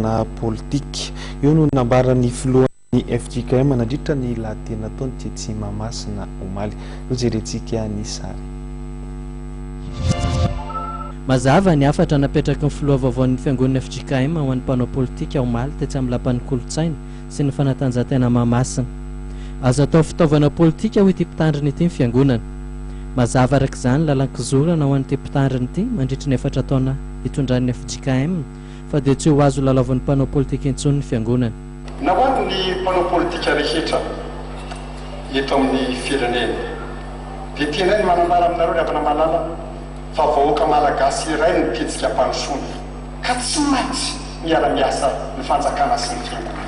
na politika io no nambaran'ny filohan'ny FJKM nandritra ny lahatena taony Tietsy Mahamasina Omaly no jerentsika ny sary. Mazava ny afatra napetraky ny filoha vaovaon'ny fiangonana FJKM ho an'ny mpanao politika Omaly tetsy amin'ny lapan'ny kolontsaina sy ny fanatanjahantena Mahamasina. Azo atao fitaovana politika ho ity mpitandriny ity ny fiangonana. Mazava araka izany lalankizorana ho an'ity mpitandriny ity mandritra ny 4 taona hitondran'ny FJKM fa dia tsy ho azo lalaovan'ny mpanao politika intsony ny fiangonana. Nahoato ny mpanao politika rehetra eto amin'ny firenena dia tena ny manambara aminareo ny avana malala fa vahoaka malagasy iray ny tetsika mpandrosoana ka tsy maintsy miara-miasa ny fanjakana sy ny fiangonana.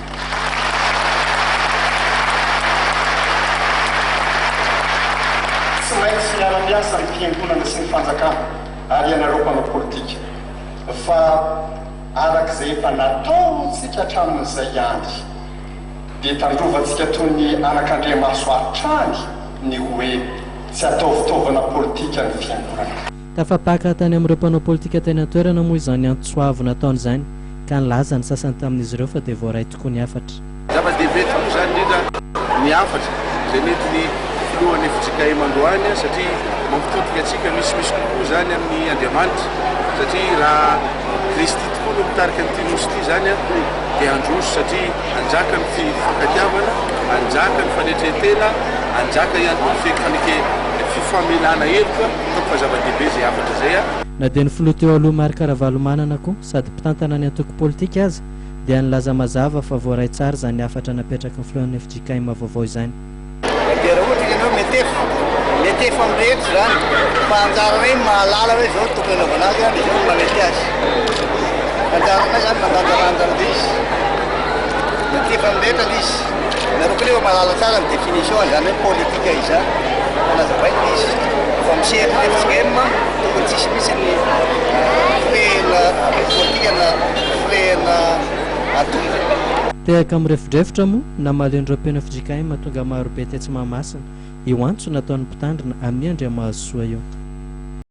Tsy maintsy miara-miasa ny fiangonana sy ny fanjakana ary ianareo mpanao politika fa arak'izay efa nataontsika hatramin'izay andry dia tandrovantsika toy ny anak'Andriamaso hatrany ny hoe tsy atao fitaovana politika ny fiangonana. Tafapaka tany amin'ireo mpanao politika tena toerana moa izany antsoavo nataony izany ka nilaza ny sasany tamin'izy ireo fa dia voaray tokoa ny afatra. Zava-dehibe tokoa izany indrindra ny afatra izay mety ny filohan'ny FJKM androany satria mampitodika antsika misy kokoa izany amin'ny Andriamanitra satria raha Kristy tokoa no mitarika amin'ity nosy ity izany dia androso satria anjaka ny fifankatiavana, anjaka ny fanetretena, anjaka ihany koa ny fifamelana heloka fa zava-dehibe izay afatra izay na dia ny filoha teo aloha Mary Karavalomanana koa sady mpitantana ny antoko politika aza dia nilaza mazava fa voaray tsara izany afatra napetraky ny filohan'ny FJKM vaovao izany. Dia raha ohatra ianao metefo amin'rehetra izany fa anjara hoe mahalala hoe izao tokony anaovana azy dia izao mamety azy. Anjarana izany mandanjalanjana izy metefo amin'rehetra izy nareo koa nefa mahalala tsara ny définition izany hoe politika izany fanazavaina izy fa misehatra ny FJKM tokony tsisy misy ny filehana politika na filehana atody. Tehaka amin'ny refidraefitra moa namalen'ireo mpino FJKM mahatonga marobe tetsy Mahamasina io antso nataon'ny mpitandrina amin'ny Andriamahazosoa io.